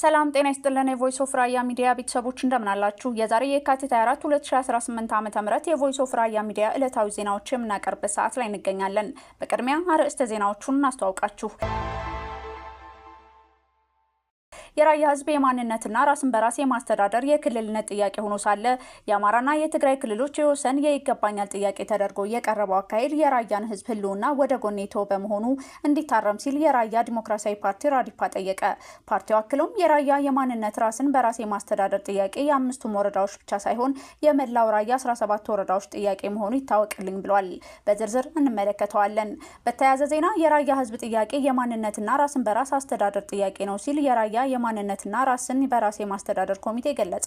ሰላም ጤና ይስጥልን የቮይስ ኦፍ ራያ ሚዲያ ቤተሰቦች እንደምን አላችሁ? የዛሬ የካቲት 24 2018 ዓ.ም የቮይስ ኦፍ ራያ ሚዲያ ዕለታዊ ዜናዎች የምናቀርብበት ሰዓት ላይ እንገኛለን። በቅድሚያ አርዕስተ ዜናዎቹን እናስተዋውቃችሁ። የራያ ህዝብ የማንነትና ራስን በራስ የማስተዳደር የክልልነት ጥያቄ ሆኖ ሳለ የአማራና የትግራይ ክልሎች የወሰን የይገባኛል ጥያቄ ተደርጎ የቀረበው አካሄድ የራያን ህዝብ ህልውና ወደ ጎን የተወ በመሆኑ እንዲታረም ሲል የራያ ዲሞክራሲያዊ ፓርቲ ራዲፓ ጠየቀ። ፓርቲው አክሎም የራያ የማንነት ራስን በራስ የማስተዳደር ጥያቄ የአምስቱም ወረዳዎች ብቻ ሳይሆን የመላው ራያ 17 ወረዳዎች ጥያቄ መሆኑ ይታወቅልኝ ብሏል። በዝርዝር እንመለከተዋለን። በተያያዘ ዜና የራያ ህዝብ ጥያቄ የማንነትና ራስን በራስ አስተዳደር ጥያቄ ነው ሲል የራያ የማንነትና ራስን በራስ የማስተዳደር ኮሚቴ ገለጸ።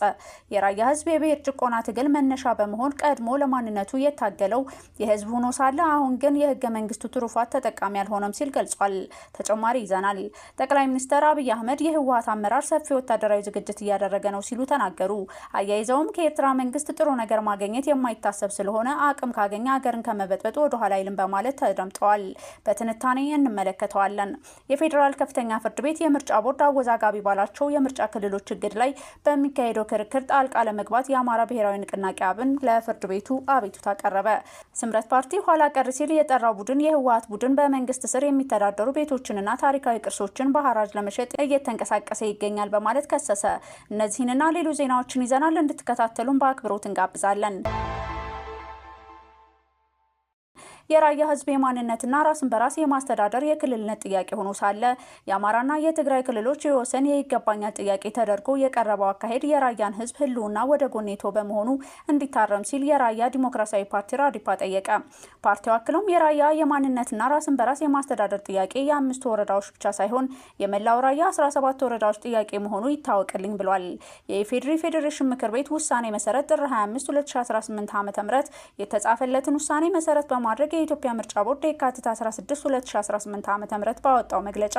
የራያ ህዝብ የብሔር ጭቆና ትግል መነሻ በመሆን ቀድሞ ለማንነቱ የታገለው የህዝብ ሆኖ ሳለ አሁን ግን የህገ መንግስቱ ትሩፋት ተጠቃሚ አልሆነም ሲል ገልጿል። ተጨማሪ ይዘናል። ጠቅላይ ሚኒስትር አብይ አህመድ የህወሓት አመራር ሰፊ ወታደራዊ ዝግጅት እያደረገ ነው ሲሉ ተናገሩ። አያይዘውም ከኤርትራ መንግስት ጥሩ ነገር ማግኘት የማይታሰብ ስለሆነ አቅም ካገኘ ሀገርን ከመበጥበጥ ወደ ኋላ አይልም በማለት ተደምጠዋል። በትንታኔ እንመለከተዋለን። የፌዴራል ከፍተኛ ፍርድ ቤት የምርጫ ቦርድ አወዛጋቢ ባላቸው የምርጫ ክልሎች እግድ ላይ በሚካሄደው ክርክር ጣልቃ ለመግባት የአማራ ብሔራዊ ንቅናቄ አብን ለፍርድ ቤቱ አቤቱታ ቀረበ። ስምረት ፓርቲ ኋላ ቀር ሲል የጠራው ቡድን የህወሓት ቡድን በመንግስት ስር የሚተዳደሩ ቤቶችንና ታሪካዊ ቅርሶችን በሐራጅ ለመሸጥ እየተንቀሳቀሰ ይገኛል በማለት ከሰሰ። እነዚህንና ሌሎች ዜናዎችን ይዘናል። እንድትከታተሉን በአክብሮት እንጋብዛለን። የራያ ህዝብ የማንነትና ራስን በራስ የማስተዳደር የክልልነት ጥያቄ ሆኖ ሳለ የአማራና የትግራይ ክልሎች የወሰን የይገባኛል ጥያቄ ተደርጎ የቀረበው አካሄድ የራያን ህዝብ ህልውና ወደ ጎን የተወ በመሆኑ እንዲታረም ሲል የራያ ዲሞክራሲያዊ ፓርቲ ራዲፓ ጠየቀ። ፓርቲው አክሎም የራያ የማንነትና ራስን በራስ የማስተዳደር ጥያቄ የአምስቱ ወረዳዎች ብቻ ሳይሆን የመላው ራያ 17 ወረዳዎች ጥያቄ መሆኑ ይታወቅልኝ ብሏል። የኢፌዴሪ ፌዴሬሽን ምክር ቤት ውሳኔ መሰረት ጥር 25 2018 ዓ.ም የተጻፈለትን ውሳኔ መሰረት በማድረግ የኢትዮጵያ ምርጫ ቦርድ የካቲት 16 2018 ዓ.ም ባወጣው መግለጫ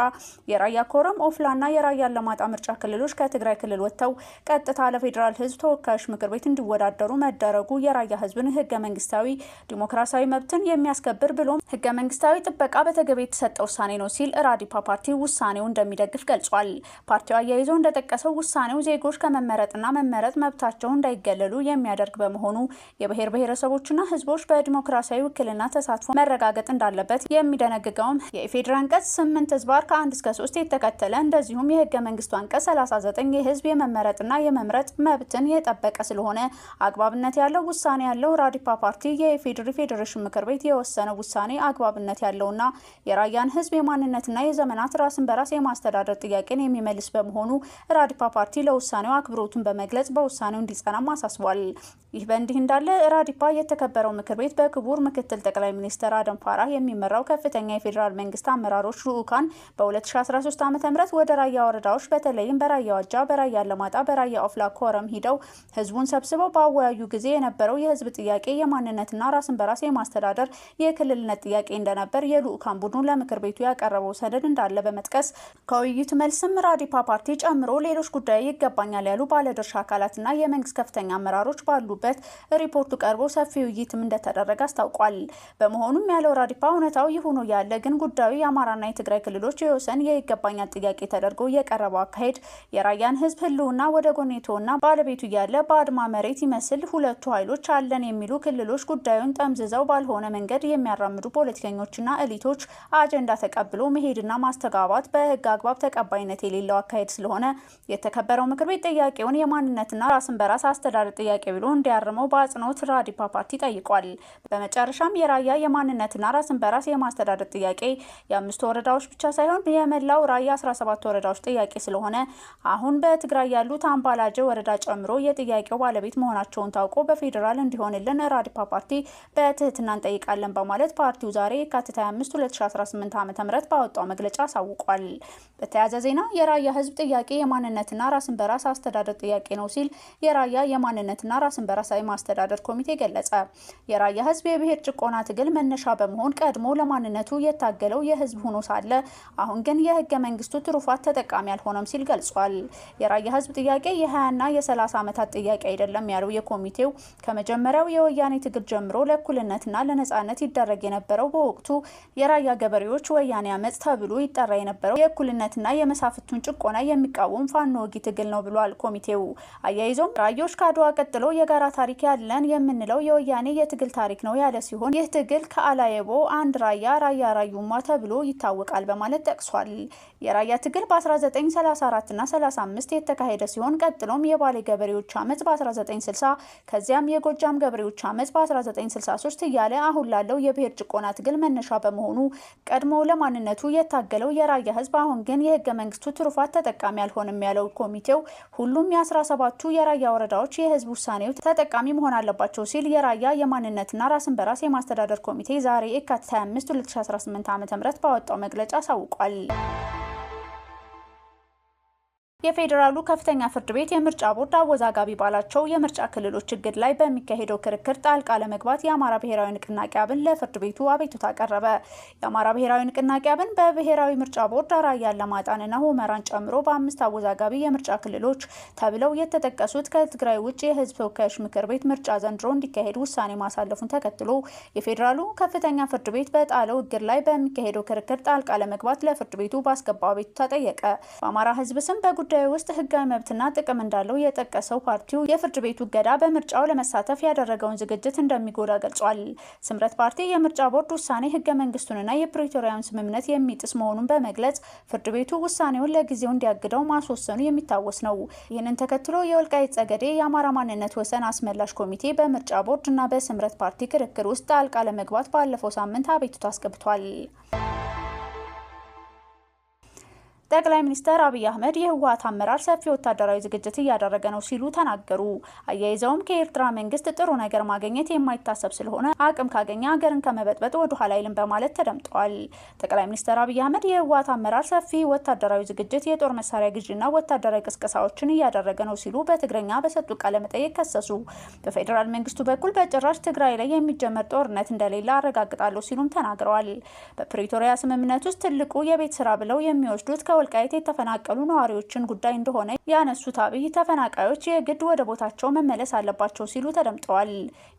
የራያ ኮረም ኦፍላና የራያ አላማጣ ምርጫ ክልሎች ከትግራይ ክልል ወጥተው ቀጥታ ለፌዴራል ህዝብ ተወካዮች ምክር ቤት እንዲወዳደሩ መደረጉ የራያ ህዝብን ህገ መንግስታዊ ዲሞክራሲያዊ መብትን የሚያስከብር ብሎም ህገ መንግስታዊ ጥበቃ በተገቢ የተሰጠ ውሳኔ ነው ሲል ራዲፓ ፓርቲ ውሳኔው እንደሚደግፍ ገልጿል። ፓርቲው አያይዞ እንደጠቀሰው ውሳኔው ዜጎች ከመመረጥና መመረጥ መብታቸው እንዳይገለሉ የሚያደርግ በመሆኑ የብሔር ብሔረሰቦችና ህዝቦች በዲሞክራሲያዊ ውክልና ተሳትፎ መረጋገጥ እንዳለበት የሚደነግገውም የፌዴራል አንቀጽ 8 ህዝባር ከ1 እስከ 3 የተከተለ እንደዚሁም የህገ መንግስቱ አንቀጽ 39 የህዝብ የመመረጥና የመምረጥ መብትን የጠበቀ ስለሆነ አግባብነት ያለው ውሳኔ ያለው ራዲፓ ፓርቲ የፌዴሪ ፌዴሬሽን ምክር ቤት የወሰነው ውሳኔ አግባብነት ያለውና የራያን ህዝብ የማንነትና የዘመናት ራስን በራስ የማስተዳደር ጥያቄን የሚመልስ በመሆኑ ራዲፓ ፓርቲ ለውሳኔው አክብሮቱን በመግለጽ በውሳኔው እንዲጸናም አሳስቧል። ይህ በእንዲህ እንዳለ ራዲፓ የተከበረው ምክር ቤት በክቡር ምክትል ጠቅላይ ሚኒስትር አደም ፋራህ የሚመራው ከፍተኛ የፌዴራል መንግስት አመራሮች ልኡካን በ2013 ዓ.ም ወደ ራያ ወረዳዎች በተለይም በራያ ዋጃ፣ በራያ አላማጣ፣ በራያ ኦፍላ ኮረም ሂደው ህዝቡን ሰብስበው ባወያዩ ጊዜ የነበረው የህዝብ ጥያቄ የማንነትና ራስን በራስ የማስተዳደር የክልልነት ጥያቄ እንደነበር የልኡካን ቡድኑ ለምክር ቤቱ ያቀረበው ሰነድ እንዳለ በመጥቀስ ከውይይቱ መልስም ራዲፓ ፓርቲ ጨምሮ ሌሎች ጉዳይ ይገባኛል ያሉ ባለድርሻ አካላትና የመንግስት ከፍተኛ አመራሮች ባሉበት ሪፖርቱ ቀርቦ ሰፊ ውይይትም እንደተደረገ አስታውቋል። በመሆኑም ያለው ራዲፓ እውነታው ይሁኑ ያለ ግን ጉዳዩ የአማራና የትግራይ ክልሎች የወሰን የይገባኛል ጥያቄ ተደርጎ የቀረበው አካሄድ የራያን ህዝብ ህልውና ወደ ጎን የተወና ባለቤቱ ያለ በአድማ መሬት ይመስል ሁለቱ ኃይሎች አለን የሚሉ ክልሎች ጉዳዩን ጠምዝዘው ባልሆነ መንገድ የሚያራምዱ ፖለቲከኞችና ኤሊቶች አጀንዳ ተቀብሎ መሄድና ማስተጋባት በህግ አግባብ ተቀባይነት የሌለው አካሄድ ስለሆነ የተከበረው ምክር ቤት ጥያቄውን የማንነትና ራስን በራስ አስተዳደር ጥያቄ ብሎ እንዲያርመው በአጽንኦት ራዲፓ ፓርቲ ጠይቋል። በመጨረሻም የራያ የማንነትና ራስን በራስ የማስተዳደር ጥያቄ የአምስቱ ወረዳዎች ብቻ ሳይሆን የመላው ራያ 17 ወረዳዎች ጥያቄ ስለሆነ አሁን በትግራይ ያሉት አምባላጀ ወረዳ ጨምሮ የጥያቄው ባለቤት መሆናቸውን ታውቆ በፌዴራል እንዲሆንልን ራዲፓ ፓርቲ በትህትና እንጠይቃለን በማለት ፓርቲው ዛሬ የካቲት 25 2018 ዓ.ም ባወጣው መግለጫ አሳውቋል። በተያያዘ ዜና የራያ ህዝብ ጥያቄ የማንነትና ራስን በራስ አስተዳደር ጥያቄ ነው ሲል የራያ የማንነትና ራስን በራስ የማስተዳደር ኮሚቴ ገለጸ። የራያ ህዝብ የብሔር ጭቆና ትግል ትግል መነሻ በመሆን ቀድሞ ለማንነቱ የታገለው የህዝብ ሆኖ ሳለ አሁን ግን የህገ መንግስቱ ትሩፋት ተጠቃሚ አልሆነም ሲል ገልጿል። የራያ ህዝብ ጥያቄ የ20ና የ30 ዓመታት ጥያቄ አይደለም ያለው የኮሚቴው ከመጀመሪያው የወያኔ ትግል ጀምሮ ለእኩልነትና ለነጻነት ይደረግ የነበረው በወቅቱ የራያ ገበሬዎች ወያኔ አመጽ ተብሎ ይጠራ የነበረው የእኩልነትና የመሳፍንቱን ጭቆና የሚቃወም ፋኖ ወጊ ትግል ነው ብሏል ኮሚቴው። አያይዞም ራዮች ከአድዋ ቀጥሎ የጋራ ታሪክ ያለን የምንለው የወያኔ የትግል ታሪክ ነው ያለ ሲሆን ይህ ትግል ከአላየቦ አንድ ራያ ራዩማ ተብሎ ይታወቃል በማለት ጠቅሷል። የራያ ትግል በ1934 እና 35 የተካሄደ ሲሆን ቀጥሎም የባሌ ገበሬዎች አመጽ በ1960 ከዚያም የጎጃም ገበሬዎች አመጽ በ1963 እያለ አሁን ላለው የብሔር ጭቆና ትግል መነሻ በመሆኑ ቀድሞ ለማንነቱ የታገለው የራያ ህዝብ አሁን ግን የህገ መንግስቱ ትሩፋት ተጠቃሚ አልሆነም ያለው ኮሚቴው ሁሉም የ17ቱ የራያ ወረዳዎች የህዝብ ውሳኔው ተጠቃሚ መሆን አለባቸው ሲል የራያ የማንነትና ራስን በራስ የማስተዳደር ኮሚቴ ዛሬ የካቲት 25 2018 ዓ.ም ባወጣው መግለጫ አሳውቋል። የፌዴራሉ ከፍተኛ ፍርድ ቤት የምርጫ ቦርድ አወዛጋቢ ባላቸው የምርጫ ክልሎች እግድ ላይ በሚካሄደው ክርክር ጣልቃ ለመግባት የአማራ ብሔራዊ ንቅናቄ አብን ለፍርድ ቤቱ አቤቱታ አቀረበ። የአማራ ብሔራዊ ንቅናቄ አብን በብሔራዊ ምርጫ ቦርድ ራያ አላማጣንና ሁመራን ጨምሮ በ5 አወዛጋቢ የምርጫ ክልሎች ተብለው የተጠቀሱት ከትግራይ ውጭ የህዝብ ተወካዮች ምክር ቤት ምርጫ ዘንድሮ እንዲካሄድ ውሳኔ ማሳለፉን ተከትሎ የፌዴራሉ ከፍተኛ ፍርድ ቤት በጣለው እግድ ላይ በሚካሄደው ክርክር ጣልቃ ለመግባት ለፍርድ ቤቱ ባስገባው አቤቱታ ጠየቀ። በአማራ ህዝብ ስም በጉዳዩ ውስጥ ህጋዊ መብትና ጥቅም እንዳለው የጠቀሰው ፓርቲው የፍርድ ቤቱ እገዳ በምርጫው ለመሳተፍ ያደረገውን ዝግጅት እንደሚጎዳ ገልጿል። ስምረት ፓርቲ የምርጫ ቦርድ ውሳኔ ህገ መንግስቱንና የፕሪቶሪያውን ስምምነት የሚጥስ መሆኑን በመግለጽ ፍርድ ቤቱ ውሳኔውን ለጊዜው እንዲያግደው ማስወሰኑ የሚታወስ ነው። ይህንን ተከትሎ የወልቃይት ጠገዴ የአማራ ማንነት ወሰን አስመላሽ ኮሚቴ በምርጫ ቦርድ እና በስምረት ፓርቲ ክርክር ውስጥ ጣልቃ ለመግባት ባለፈው ሳምንት አቤቱታ አስገብቷል። ጠቅላይ ሚኒስትር አብይ አህመድ የህወሓት አመራር ሰፊ ወታደራዊ ዝግጅት እያደረገ ነው ሲሉ ተናገሩ። አያይዘውም ከኤርትራ መንግስት ጥሩ ነገር ማግኘት የማይታሰብ ስለሆነ አቅም ካገኘ ሀገርን ከመበጥበጥ ወደ ኋላ አይልም በማለት ተደምጠዋል። ጠቅላይ ሚኒስትር አብይ አህመድ የህወሓት አመራር ሰፊ ወታደራዊ ዝግጅት፣ የጦር መሳሪያ ግዥና ወታደራዊ ቅስቀሳዎችን እያደረገ ነው ሲሉ በትግረኛ በሰጡ ቃለ መጠይቅ ከሰሱ። በፌዴራል መንግስቱ በኩል በጭራሽ ትግራይ ላይ የሚጀመር ጦርነት እንደሌለ አረጋግጣለሁ ሲሉም ተናግረዋል። በፕሪቶሪያ ስምምነት ውስጥ ትልቁ የቤት ስራ ብለው የሚወስዱት ወልቃይት የተፈናቀሉ ነዋሪዎችን ጉዳይ እንደሆነ ያነሱት አብይ ተፈናቃዮች የግድ ወደ ቦታቸው መመለስ አለባቸው ሲሉ ተደምጠዋል።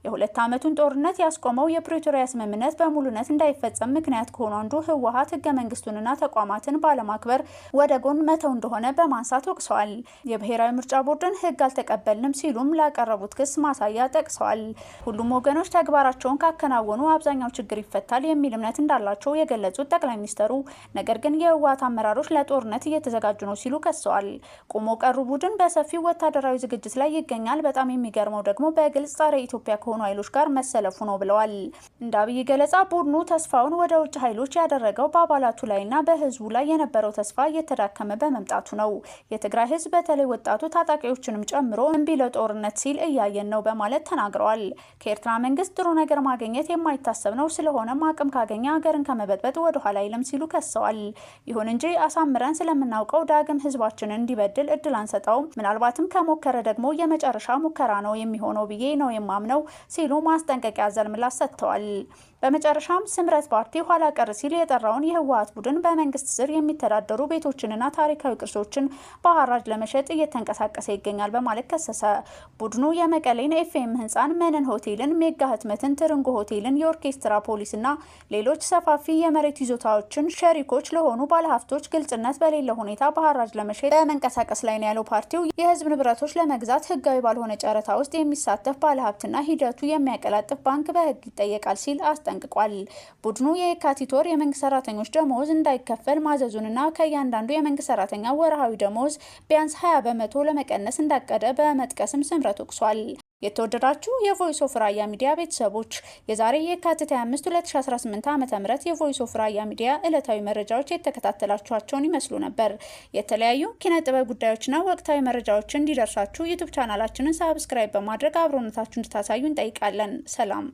የ2 ዓመቱን ጦርነት ያስቆመው የፕሪቶሪያ ስምምነት በሙሉነት እንዳይፈጸም ምክንያት ከሆኑ አንዱ ህወሓት ህገ መንግስቱንና ተቋማትን ባለማክበር ወደ ጎን መተው እንደሆነ በማንሳት ወቅሰዋል። የብሔራዊ ምርጫ ቦርድን ህግ አልተቀበልንም ሲሉም ላቀረቡት ክስ ማሳያ ጠቅሰዋል። ሁሉም ወገኖች ተግባራቸውን ካከናወኑ አብዛኛው ችግር ይፈታል የሚል እምነት እንዳላቸው የገለጹት ጠቅላይ ሚኒስትሩ ነገር ግን የህወሓት አመራሮች ጦርነት እየተዘጋጁ ነው ሲሉ ከሰዋል። ቆሞ ቀሩ ቡድን በሰፊው ወታደራዊ ዝግጅት ላይ ይገኛል። በጣም የሚገርመው ደግሞ በግልጽ ጸረ ኢትዮጵያ ከሆኑ ኃይሎች ጋር መሰለፉ ነው ብለዋል። እንደ አብይ ገለጻ ቡድኑ ተስፋውን ወደ ውጭ ኃይሎች ያደረገው በአባላቱ ላይና በህዝቡ ላይ የነበረው ተስፋ እየተዳከመ በመምጣቱ ነው። የትግራይ ህዝብ በተለይ ወጣቱ ታጣቂዎችንም ጨምሮ እምቢ ለጦርነት ሲል እያየን ነው በማለት ተናግረዋል። ከኤርትራ መንግስት ጥሩ ነገር ማግኘት የማይታሰብ ነው። ስለሆነም አቅም ካገኘ ሀገርን ከመበጥበጥ ወደ ኋላ አይልም ሲሉ ከሰዋል። ይሁን እንጂ አሳምረን ስለምናውቀው ዳግም ህዝባችንን እንዲበድል እድል አንሰጠውም። ምናልባትም ከሞከረ ደግሞ የመጨረሻ ሙከራ ነው የሚሆነው ብዬ ነው የማምነው ሲሉ ማስጠንቀቂያ አዘል ምላሽ ሰጥተዋል። በመጨረሻም ስምረት ፓርቲ ኋላ ቀር ሲል የጠራውን የህወሓት ቡድን በመንግስት ስር የሚተዳደሩ ቤቶችንና ታሪካዊ ቅርሶችን በሐራጅ ለመሸጥ እየተንቀሳቀሰ ይገኛል በማለት ከሰሰ። ቡድኑ የመቀሌን ኤፍኤም ህንፃን፣ መነን ሆቴልን፣ ሜጋ ህትመትን፣ ትርንጎ ሆቴልን፣ የኦርኬስትራ ፖሊስና ሌሎች ሰፋፊ የመሬት ይዞታዎችን ሸሪኮች ለሆኑ ባለሀብቶች ግልጽነት በሌለው ሁኔታ በሐራጅ ለመሸጥ በመንቀሳቀስ ላይ ነው ያለው ፓርቲው የህዝብ ንብረቶች ለመግዛት ህጋዊ ባልሆነ ጨረታ ውስጥ የሚሳተፍ ባለሀብትና ሂደቱ የሚያቀላጥፍ ባንክ በህግ ይጠየቃል ሲል አስጠንቅቋል። ቡድኑ የካቲት ወር የመንግስት ሰራተኞች ደሞዝ እንዳይከፈል ማዘዙንና ከእያንዳንዱ የመንግስት ሰራተኛ ወርሃዊ ደሞዝ ቢያንስ 20% ለመቀነስ እንዳቀደ በመጥቀስም ስምረት ወቅሷል። የተወደዳችሁ የቮይስ ኦፍ ራያ ሚዲያ ቤተሰቦች የዛሬ የካቲት 25 2018 ዓ.ም የቮይስ ኦፍ ራያ ሚዲያ ዕለታዊ መረጃዎች የተከታተላችኋቸውን ይመስሉ ነበር። የተለያዩ ኪነ ጥበብ ጉዳዮችና ወቅታዊ መረጃዎችን እንዲደርሳችሁ ዩቲዩብ ቻናላችንን ሰብስክራይብ በማድረግ አብሮነታችሁን እንድታሳዩ እንጠይቃለን። ሰላም